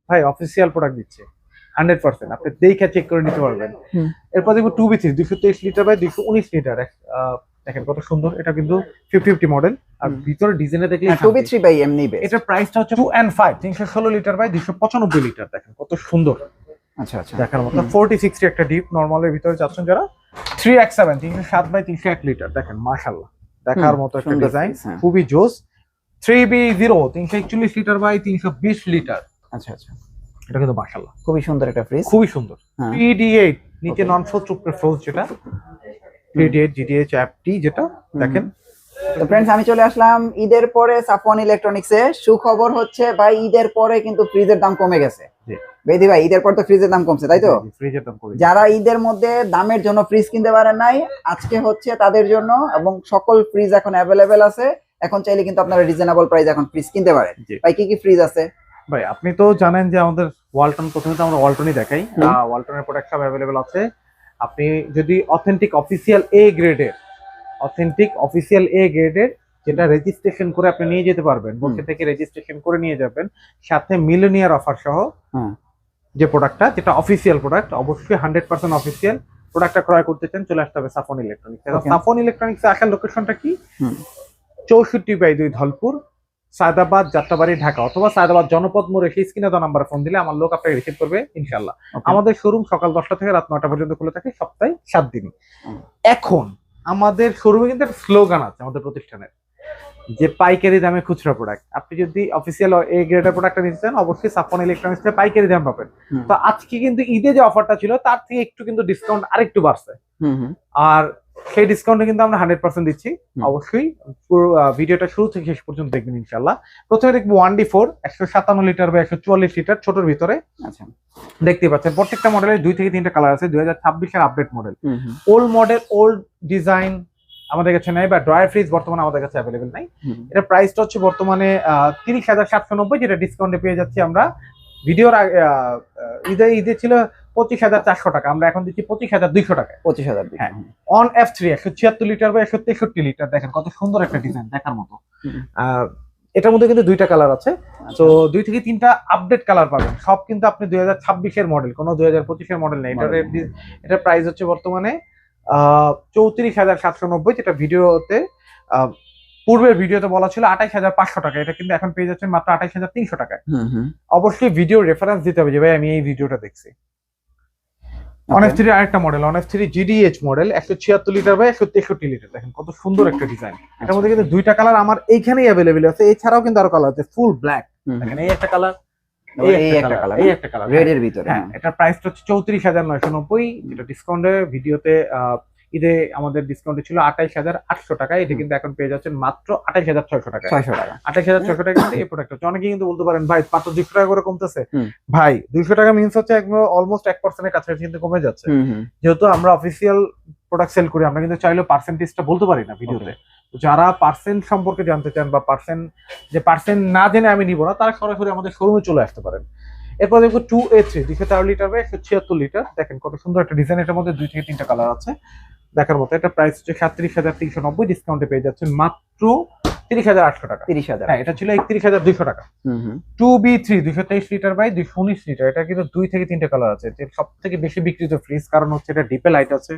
ভাই official product দিচ্ছে 100%, আপনি দেখে চেক করে নিতে পারবেন। এরপর দেখবো 2B3 223 লিটার বাই 219 লিটার। দেখেন কত সুন্দর, এটা কিন্তু 5050 মডেল, আর ভিতরে ডিজাইনে দেখলে 2B3 বাই এমনি বেস্ট। এটার প্রাইসটা হচ্ছে 2N5 316 লিটার বাই 295 লিটার। দেখেন কত সুন্দর, আচ্ছা আচ্ছা দেখার মতো। 4060 একটা ডিপ নরমালের ভিতরে চাচ্ছেন যারা। 3X7 307 by 301 litre. দেখেন মাশাআল্লাহ দেখার মতো একটা ডিজাইন, খুবই জোস। 3B0 341 litre by 320 litre. আচ্ছা আচ্ছা, এটা কিন্তু মাশাআল্লাহ খুবই সুন্দর একটা ফ্রিজ, খুবই সুন্দর। PD8 নিচে নন ফ্লোর ট্রুপের ফ্লোজ, যেটা PD8 GTH অ্যাপটি যেটা দেখেন। তো ফ্রেন্ডস আমি চলে আসলাম ঈদের পরে সাফওয়ান ইলেকট্রনিক্সে। সুখবর হচ্ছে ভাই ঈদের পরে কিন্তু ফ্রিজের দাম কমে গেছে। বেদি ভাই ঈদের পর তো ফ্রিজের দাম কমছে তাই তো? ফ্রিজের দাম কমে, যারা ঈদের মধ্যে দামের জন্য ফ্রিজ কিনতে পারেন নাই, আজকে হচ্ছে তাদের জন্য, এবং সকল ফ্রিজ এখন অ্যাভেলেবেল আছে। এখন চাইলে কিন্তু আপনারা রিজনেবল প্রাইস এখন ফ্রিজ কিনতে পারেন। ভাই কি কি ফ্রিজ আছে? ভাই আপনি তো জানেন যে আমাদের ওয়ালটন, প্রথমে তো আমরা ওয়ালটনই দেখাই। ওয়ালটনের প্রোডাক্ট সব অ্যাভেলেবেল আছে। আপনি যদি অথেন্টিক অফিসিয়াল এ গ্রেডের যেটা রেজিস্ট্রেশন করে আপনি নিয়ে যেতে পারবেন, বসে থেকে রেজিস্ট্রেশন করে নিয়ে যাবেন, সাথে মিলেনিয়ার অফার সহ যে প্রোডাক্টটা, যেটা অফিসিয়াল প্রোডাক্ট, অবশ্যই 100% অফিসিয়াল প্রোডাক্টটা ক্রয় করতে চান, চলে আসতে হবে সাফওয়ান ইলেকট্রনিক্স। সাফওয়ান ইলেকট্রনিক্স এর আসার লোকেশনটা কি? 64/2 ধলপুর, সায়দাবাদ, যাত্রাবাড়ি, ঢাকা, অথবা সায়দাবাদ জনপদ মোড়ে সেই স্ক্রিনে দেওয়া নাম্বারে ফোন দিলে আমার লোক আপনাকে রিসিভ করবে ইনশাআল্লাহ। আমাদের শোরুম সকাল 10টা থেকে রাত 9টা পর্যন্ত খোলা থাকে, সপ্তাহে 7 দিনই। এখন আমাদের শোরুমে কিন্তু একটা স্লোগান আছে আমাদের প্রতিষ্ঠানের, যে পাইকারি দামে খুচরা প্রোডাক্ট। আপনি যদি অফিসিয়াল এ গ্রেডের প্রোডাক্টটা নিতে চান, অবশ্যই সাফওয়ান ইলেকট্রনিক্সে পাইকারি দাম পাবেন। তো আজকে কিন্তু ঈদে যে অফারটা ছিল তার থেকে একটু কিন্তু ডিসকাউন্ট আরেকটু বাড়ছে, আর সেই ডিসকাউন্টে কিন্তু আমরা 100% দিচ্ছি। অবশ্যই পুরো ভিডিওটা শুরু থেকে শেষ পর্যন্ত দেখবেন ইনশাআল্লাহ। প্রথমে দেখবো 1D4 157 লিটার বা 144 লিটার ছোটর ভিতরে। আচ্ছা, দেখতে পাচ্ছেন প্রত্যেকটা মডেলের 2 থেকে 3টা কালার আছে। 2026 এর update model. Old model old design আমাদের কাছে নাই, বা ড্রয়ার ফ্রিজ বর্তমানে আমাদের কাছে অ্যাভেলেবেল নাই। এটা প্রাইসটা হচ্ছে বর্তমানে 30,790, যেটা ডিসকাউন্টে পেয়ে যাচ্ছি আমরা। ভিডিওর ঈদে ছিল 25,400 টাকা, আমরা এখন দিচ্ছি 25,200 টাকা। 25,000। হ্যাঁ, অন F3 176 লিটার বা 163 লিটার। দেখেন কত সুন্দর একটা ডিজাইন, দেখার মতো। এটার মধ্যে কিন্তু 2টা কালার আছে, তো 2 থেকে 3টা আপডেট কালার পাবেন। সব কিন্তু আপনি 2026 এর মডেল, কোনো 2025 এর মডেল নেই। এটার প্রাইস হচ্ছে বর্তমানে 34,790, যেটা ভিডিওতে পূর্বের ভিডিওতে বলা ছিল 28,500 টাকা। এটা কিন্তু এখন পেয়ে যাচ্ছেন মাত্র 28,300 টাকায়। অবশ্যই ভিডিও রেফারেন্স দিতে হবে যে ভাই আমি এই ভিডিওটা দেখছি। অন F3 আরেকটা model, on F3 GDH model 176 litre বা 163 লিটার। দেখেন কত সুন্দর একটা ডিজাইন। এটার মধ্যে কিন্তু 2টা কালার আমার এইখানেই অ্যাভেলেবেল আছে, এছাড়াও কিন্তু আরো কালার আছে। ফুল ব্ল্যাক, দেখেন এই একটা কালার, এই একটা কালার রেড এর ভিতরে। হ্যাঁ, এটার প্রাইসটা হচ্ছে 34,990, যেটা ডিসকাউন্টে ভিডিওতে ঈদে আমাদের ডিসকাউন্টে ছিল 28,800 টাকা। এটা কিন্তু এখন পেয়ে যাচ্ছেন মাত্র 28,600 টাকা। 28,600 টাকা কিন্তু এই প্রোডাক্ট হচ্ছে। অনেকে কিন্তু বলতে পারেন ভাই মাত্র 200 টাকা করে কমতেছে। ভাই 200 টাকা মিন্স হচ্ছে একদম অলমোস্ট 1% এর কাছাকাছি কিন্তু কমে যাচ্ছে। যেহেতু আমরা অফিসিয়াল প্রোডাক্ট সেল করি, আমরা কিন্তু চাইলেও পার্সেন্টেজটা বলতে পারি না ভিডিওতে। যারা পার্সেন্ট সম্পর্কে জানতে চান, বা পার্সেন্ট না জেনে আমি নিব না, তারা সরাসরি আমাদের শোরুমে চলে আসতে পারেন। এরপর দেখবো 2A3 213 লিটার বা 176 লিটার। দেখেন কত সুন্দর একটা ডিজাইন। এটার মধ্যে 2 থেকে 3টা কালার আছে দেখার মতো। এটা প্রাইস হচ্ছে 37,390, ডিসকাউন্টে পেয়ে যাচ্ছেন মাত্র 30,800 টাকা। 30,000। হ্যাঁ, এটা ছিল 31,200 টাকা। 2B3 223 litre by 219 litre. এটা কিন্তু 2 থেকে 3টা কালার আছে। সব থেকে বেশি বিক্রিত ফ্রিজ, কারণ হচ্ছে এটা ডিপে লাইট আছে,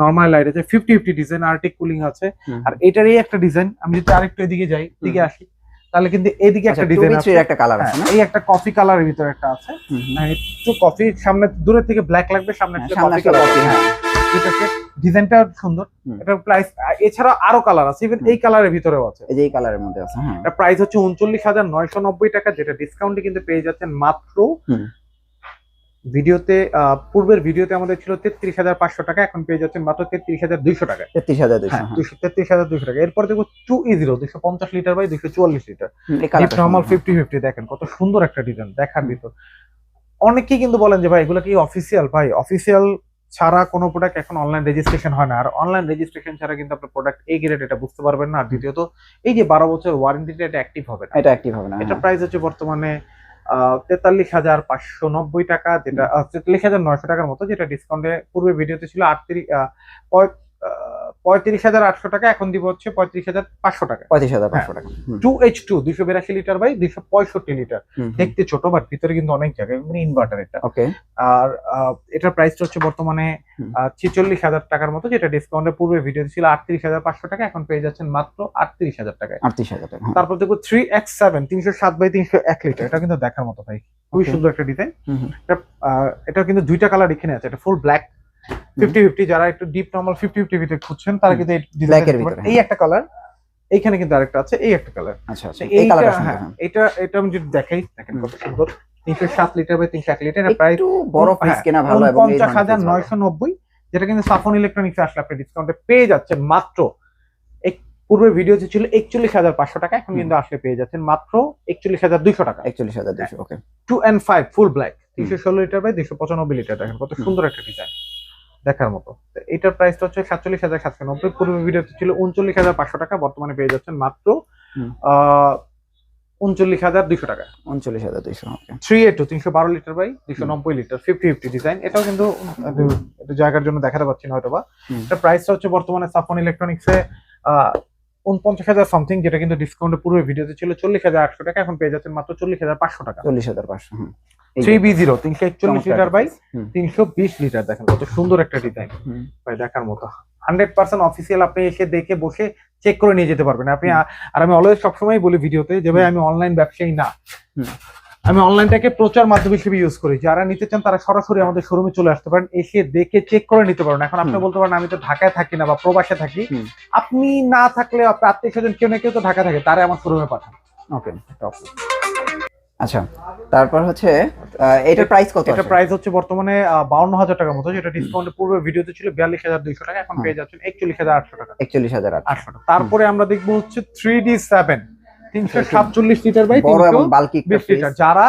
নরমাল লাইট আছে, 50/50 ডিজাইন, আর্টিক কুলিং আছে। আর এটারই একটা ডিজাইন, আমি যদি আরেকটু এদিকে যাই, এদিকে আসি, তাহলে কিন্তু এদিকে একটা ডিজাইন আছে, একটা কালার আছে। এই একটা কফি কালারের ভিতরে একটা আছে, একটু কফি, সামনে দূরের থেকে ব্ল্যাক লাগবে, সামনে থেকে কফি কালার। হ্যাঁ, ডিজাইনটা সুন্দর। এটার প্রাইস, এছাড়া আরো কালার আছে, ইভেন এই কালারের ভিতরেও আছে, এই যে এই কালারের মধ্যে আছে। হ্যাঁ, এটা প্রাইস হচ্ছে 39,990 টাকা, যেটা ডিসকাউন্টে কিন্তু পেয়ে যাচ্ছেন মাত্র ভিডিওতে, পূর্বের ভিডিওতে আমাদের ছিল 33,500 টাকা, এখন পেয়ে যাচ্ছেন মাত্র 33,200 টাকা। 33,200 টাকা। এরপর দেখো 2E0 250 litre by 244 litre, normal 50/50। দেখেন কত সুন্দর একটা ডিজাইন, দেখার ভিতর। অনেকেই কিন্তু বলেন যে ভাই এগুলো কি অফিসিয়াল? ভাই অফিসিয়াল ছাড়া কোনো প্রোডাক্ট এখন অনলাইন রেজিস্ট্রেশন হয় না, আর অনলাইন রেজিস্ট্রেশন ছাড়া কিন্তু আপনার প্রোডাক্ট এই গ্রেড এটা বুঝতে পারবেন না। আর দ্বিতীয়ত এই যে 12 বছর ওয়ারেন্টিটা, এটা অ্যাক্টিভ হবে না, এটা প্রাইস হচ্ছে বর্তমানে 43,590 টাকা, যেটা 43,900 টাকার মতো, যেটা ডিসকাউন্টে পূর্বে ভিডিওতে ছিল 35,800 টাকা, এখন দিব হচ্ছে 35,500 টাকা। 35,500 টাকা। 2H2 282 লিটার বাই 265 লিটার, দেখতে ছোট বাট ভিতরে কিন্তু অনেক জায়গা, ইনভার্টার এটা। ওকে। আর এটার প্রাইসটা হচ্ছে বর্তমানে 46,000 টাকার মতো, যেটা ডিসকাউন্টের পূর্বে ভিডিওতে ছিল 38,500 টাকা, এখন পেয়ে যাচ্ছেন মাত্র 38,000 টাকায়। 38,000 টাকা। তারপর দেখো 3X7 307 বাই 301 লিটার, এটা কিন্তু দেখার মতো ভাই, খুবই সুন্দর একটা ডিজাইন। এটা কিন্তু দুইটা কালার এখানে আছে, এটা ফুল ব্ল্যাক 50-50, যারা একটু ডিপ নরমাল 50-50 ভিতরে খুঁজছেন তারা কিন্তু এই ডিজাইনের ভিতরে, এই একটা কালার, এইখানে কিন্তু আরেকটা আছে, এই একটা কালার। আচ্ছা আচ্ছা, এই কালারটা সুন্দর। হ্যাঁ, এটা আমি যদি দেখাই, দেখেন কত সুন্দর, 307 লিটার বাই 301 লিটার, প্রাইস একটু বড় ফ্রিজ কেনা ভালো, এবং 50,990, যেটা কিন্তু সাফন ইলেকট্রনিক্স আসলে আপনি ডিসকাউন্টে পেয়ে যাচ্ছেন মাত্র, পূর্বের ভিডিওতে ছিল 41,500 টাকা, এখন কিন্তু আসলে পেয়ে যাচ্ছেন মাত্র 41,200 টাকা। 41,200। Okay. 2N5 full black 316 litre by 295 litre, দেখেন কত সুন্দর একটা ডিজাইন, দেখার মতো। এটার প্রাইসটা হচ্ছে 47,790, পূর্বের ভিডিওতে ছিল 39,500 টাকা, বর্তমানে পেয়ে যাচ্ছেন মাত্র 39,200 টাকা। 39,200। Okay. 3A2 312 litre by 290 litre 50-50 design, এটাও কিন্তু একটু জায়গার জন্য দেখাতে পাচ্ছি না হয়তো বা। এটার প্রাইসটা হচ্ছে বর্তমানে সাফন ইলেকট্রনিক্সে 49,000 সামথিং, যেটা কিন্তু ডিসকাউন্টের পূর্বে ভিডিওতে ছিল 40,800 টাকা, এখন পেয়ে যাচ্ছেন মাত্র 40,500 টাকা। 40,500। 3B0 341 লিটার বাই 320 লিটার, দেখেন কত সুন্দর একটা ডিজাইন ভাই, দেখার মতো। 100% অফিসিয়াল, আপনি এসে দেখে বসে চেক করে নিয়ে যেতে পারবেন আপনি। আর আমি অলওয়েজ সবসময় বলি ভিডিওতে যে ভাই আমি অনলাইন ব্যবসায়ী না, আমি অনলাইনটাকে প্রচার মাধ্যম হিসেবে ইউজ করি। যারা নিতে চান তারা সরাসরি আমাদের শোরুমে চলে আসতে পারেন, এসে দেখে চেক করে নিতে পারেন। এখন আপনি বলতে পারেন আমি তো ঢাকায় থাকি না বা প্রবাসে থাকি, আপনি না থাকলে আপনার আত্মীয় স্বজন কেউ না কেউ তো ঢাকা থাকে, তারা আমার শোরুমে পাঠান। ওকে। আচ্ছা, তারপর হচ্ছে এটার প্রাইস কত? এটা প্রাইস হচ্ছে বর্তমানে 52,000 টাকার মতো, যেটা ডিসকাউন্টের পূর্বে ভিডিওতে ছিল 42,200 টাকা, এখন পেয়ে যাচ্ছেন 41,800 টাকা। 41,800 টাকা। তারপরে আমরা দেখবো হচ্ছে 3D7 347 লিটার বাই 320 লিটার, যারা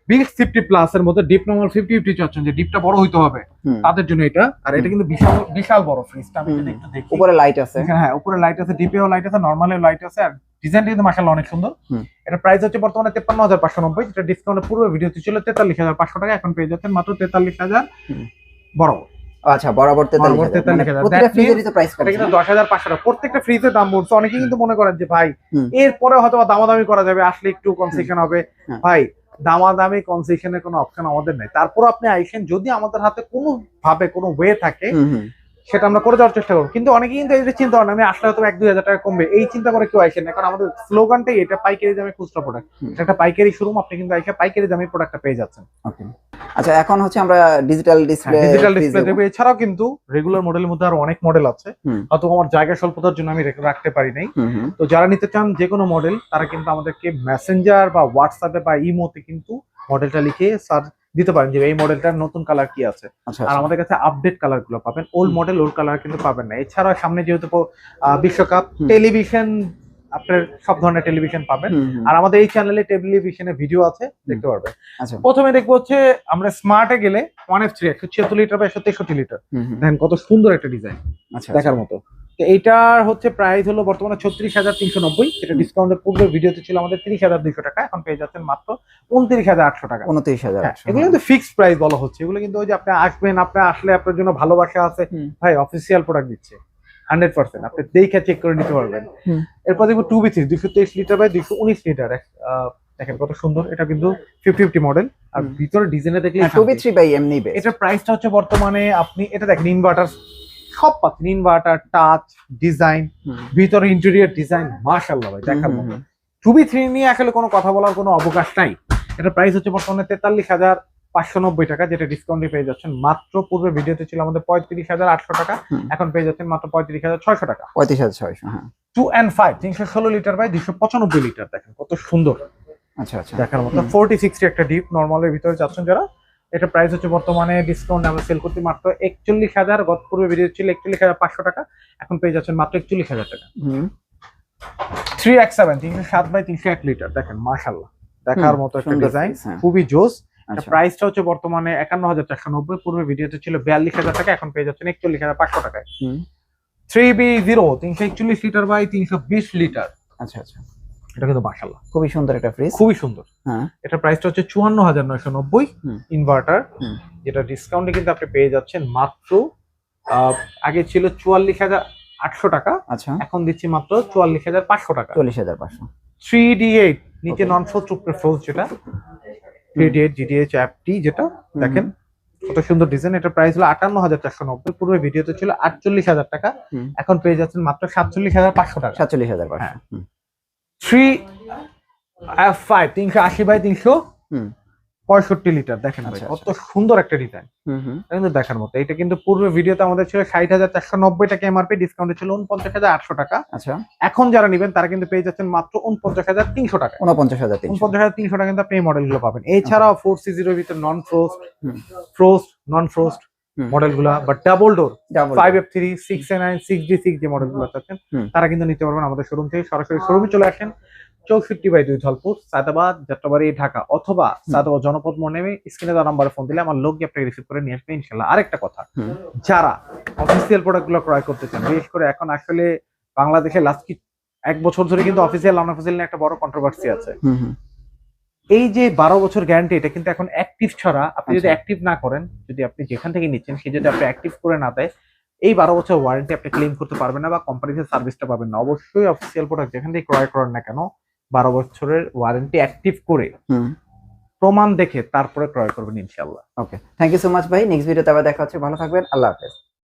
বিগ 50 প্লাস এর মধ্যে ডিপ নরমাল 50-50 চাচ্ছেন, যে ডিপটা বড় হইতে হবে তাদের জন্য এটা। আর এটা কিন্তু বিশাল বিশাল বড় ফ্রিজটা, আমি যদি একটু দেখি, উপরে লাইট আছে। হ্যাঁ, উপরে লাইট আছে, ডিপেও লাইট আছে, নরমালেও লাইট আছে, আর ডিজাইনটা কিন্তু মাশাআল্লাহ অনেক সুন্দর। এটা প্রাইস হচ্ছে বর্তমানে 53,590, যেটা ডিসকাউন্টের পূর্বে ভিডিওতে ছিল 43,500 টাকা, এখন পেয়ে যাচ্ছেন মাত্র 43,000 বড়। আচ্ছা, বরাবর 43,000। প্রত্যেকটা ফ্রিজেরই তো প্রাইস কম, এটা কিন্তু 10,500 টাকা, প্রত্যেকটা ফ্রিজের দাম বলছে। অনেকেই কিন্তু মনে করেন যে ভাই এরপরে হয়তো দামাদামি করা যাবে, আসলে একটু কনসেশন হবে। ভাই, দামাদামি কনসেশনের কোনো অপশন আমাদের নাই। তারপর আপনি আইসেন, যদি আমাদের হাতে কোনো ভাবে কোনো ওয়ে থাকে সেটা আমরা করে দেওয়ার চেষ্টা করবো। কিন্তু অনেকেই কিন্তু এই যে চিন্তা করেন আমি আসলে হয়তো 1-2 হাজার টাকা কমবে, এই চিন্তা করে কেউ আইসেন না। কারণ আমাদের স্লোগানটাই এটা, পাইকারি দামে খুচরা প্রোডাক্ট। একটা পাইকারি শোরুম, আপনি কিন্তু আইসা পাইকারি দামে প্রোডাক্টটা পেয়ে যাচ্ছেন। ওকে। আচ্ছা, এখন হচ্ছে আমরা ডিজিটাল ডিসপ্লে দেবো। এছাড়াও কিন্তু রেগুলার মডেলের মধ্যে আরো অনেক মডেল আছে, হয়তো আমার জায়গা স্বল্পতার জন্য আমি রাখতে পারি নাই। তো যারা নিতে চান যে কোনো মডেল, তারা কিন্তু আমাদেরকে মেসেঞ্জার বা হোয়াটসঅ্যাপে বা ইমোতে কিন্তু মডেলটা লিখে সার্চ দিতে পারেন যে এই মডেলটার নতুন কালার কি আছে। আর আমাদের কাছে আপডেট কালার গুলো পাবেন, ওল্ড মডেল ওল্ড কালার কিন্তু পাবেন না। এছাড়াও সামনে যেহেতু বিশ্বকাপ, টেলিভিশন, আপনার সব ধরনের টেলিভিশন পাবেন। আর আমাদের এই চ্যানেলে টেলিভিশনের ভিডিও আছে, দেখতে পারবেন। প্রথমে দেখবো হচ্ছে আমরা স্মার্টে গেলে 1F3 176 লিটার বা 163 লিটার, দেখেন কত সুন্দর একটা ডিজাইন, দেখার মতো। এইটার হচ্ছে প্রাইস হলো বর্তমানে 36,390, এটা ডিসকাউন্টের পূর্বে ভিডিওতে ছিল আমাদের 30,200 টাকা, এখন পেয়ে যাচ্ছেন মাত্র 29,800 টাকা। 29,800। এগুলো কিন্তু ফিক্সড প্রাইস বলা হচ্ছে, এগুলো কিন্তু ওই যে আপনি আসবেন, আপনি আসলে আপনার জন্য ভালোবাসা আছে, ভাই অফিসিয়াল প্রোডাক্ট দিচ্ছে 100%, আপনি দেখে চেক করে নিতে পারবেন। এরপর দেখবো 2B3 223 লিটার বাই 219 লিটার, দেখেন কত সুন্দর, এটা কিন্তু 50-50 মডেল। আর ভিতরে ডিজাইনে দেখলে 2B3 বাই এমনি বেস্ট। এটার প্রাইসটা হচ্ছে বর্তমানে আপনি এটা দেখেন, ইনভার্টার সব পাচ্ছেন, ইনভার্টার, টাচ ডিজাইন, ভিতরে ইন্টেরিয়র ডিজাইন, মাশাআল্লাহ ভাই, দেখার মতো। 2B3 নিয়ে আসলে কোনো কথা বলার কোনো অবকাশ নাই। এটার প্রাইস হচ্ছে বর্তমানে 43,590 টাকা, যেটা ডিসকাউন্টে পেয়ে যাচ্ছেন মাত্র, পূর্বে ভিডিওতে ছিল আমাদের 35,800 টাকা, এখন পেয়ে যাচ্ছেন মাত্র 35,600 টাকা। 35,600। হ্যাঁ। 2N5 316 লিটার বাই 295 লিটার, দেখেন কত সুন্দর। আচ্ছা আচ্ছা, দেখার মতো। 40-60 একটা ডিপ নরমালের ভিতরে যাচ্ছেন যারা, এটা প্রাইস হচ্ছে বর্তমানে ডিসকাউন্ট আমরা সেল করতে মাত্র 41,000, গত পূর্বে ভিডিও ছিল 41,500 টাকা, এখন পেয়ে যাচ্ছেন মাত্র 41,000 টাকা। 3X7 307 বাই 301 লিটার, দেখেন মাশাআল্লাহ, দেখার মতো একটা ডিজাইন, খুবই জোস। প্রাইসটা হচ্ছে বর্তমানে 51,490, পূর্বে ভিডিওতে ছিল 42,000 টাকা, এখন পেয়ে যাচ্ছেন 41,500 টাকায়। 3B0 341 litre by 320 litre. আচ্ছা আচ্ছা, এটা কিন্তু মাশাআল্লাহ খুবই সুন্দর একটা ফ্রিজ, খুবই সুন্দর। হ্যাঁ, এটা প্রাইসটা হচ্ছে 54,990, ইনভার্টার, যেটা ডিসকাউন্টে কিন্তু আপনি পেয়ে যাচ্ছেন মাত্র, আগে ছিল 800 টাকা, আচ্ছা এখন দিচ্ছি মাত্র 44,500 টাকা। 44,500। 3D8 নিচে Okay. নন ফ্রোজ উপরে ফ্রোজ, যেটা 3D8 GTH অ্যাপটি, যেটা দেখেন কত সুন্দর ডিজাইন। এটা প্রাইস হলো 58,490, পূর্বে ভিডিওতে ছিল 48,000 টাকা, এখন পেয়ে যাচ্ছেন মাত্র 47,500 টাকা। 47,500। 3F5 380x365 লিটার, দেখেন ভাই আচ্ছা, কত সুন্দর একটা ডিজাইন, কিন্তু দেখার মতো। এটা কিন্তু পূর্বে ভিডিওতে আমাদের ছিল 60,490 টাকা এমআরপি, ডিসকাউন্টে ছিল 49,800 টাকা। আচ্ছা এখন যারা নেবেন তারা কিন্তু পেয়ে যাচ্ছেন মাত্র 49,300 টাকা। 49,300। 49,300 টাকা কিন্তু আপনি এই মডেলগুলো পাবেন। এছাড়াও 4C0 এর ভিতরে non frost, frost, non frost মডেলগুলা বা ডাবল ডোর 5F3 6A9 6D6 যে মডেলগুলো আছেন তারা কিন্তু নিতে পারবেন আমাদের শোরুম থেকে। সরাসরি শোরুমে চলে আসেন 64/2 ধলপুর, সায়দাবাদ, যাত্রাবাড়ি, ঢাকা, অথবা সায়দাবাদ জনপদ মোড় নেমে স্ক্রিনে দেওয়া নাম্বারে ফোন দিলে আমার লোক গিয়ে আপনাকে রিসিভ করে নিয়ে আসবে ইনশাআল্লাহ। আরেকটা কথা, যারা অফিসিয়াল প্রোডাক্টগুলো ক্রয় করতে চান, বিশেষ করে এখন আসলে বাংলাদেশে লাস্ট 1 বছর ধরে কিন্তু অফিসিয়াল নন অফিসিয়াল নিয়ে একটা বড় কন্ট্রোভার্সি আছে। এই যে 12 বছর গ্যারান্টি, এটা কিন্তু এখন অ্যাক্টিভ ছাড়া, আপনি যদি অ্যাক্টিভ না করেন, যদি আপনি যেখান থেকে নিচ্ছেন সে যদি আপনি অ্যাক্টিভ করে না দেয়, এই 12 বছর ওয়ারেন্টি আপনি ক্লেম করতে পারবেন না বা কোম্পানিতে সার্ভিসটা পাবেন না। অবশ্যই অফিসিয়াল প্রোডাক্ট যেখান থেকে ক্রয় করেন না কেন 12 বছরের ওয়ারেন্টি অ্যাক্টিভ করে প্রমাণ দেখে তারপরে ক্রয় করবেন ইনশাআল্লাহ। ওকে, থ্যাংক ইউ সো মাচ ভাই। নেক্সট ভিডিওতে আবার দেখা হচ্ছে, ভালো থাকবেন, আল্লাহ হাফেজ।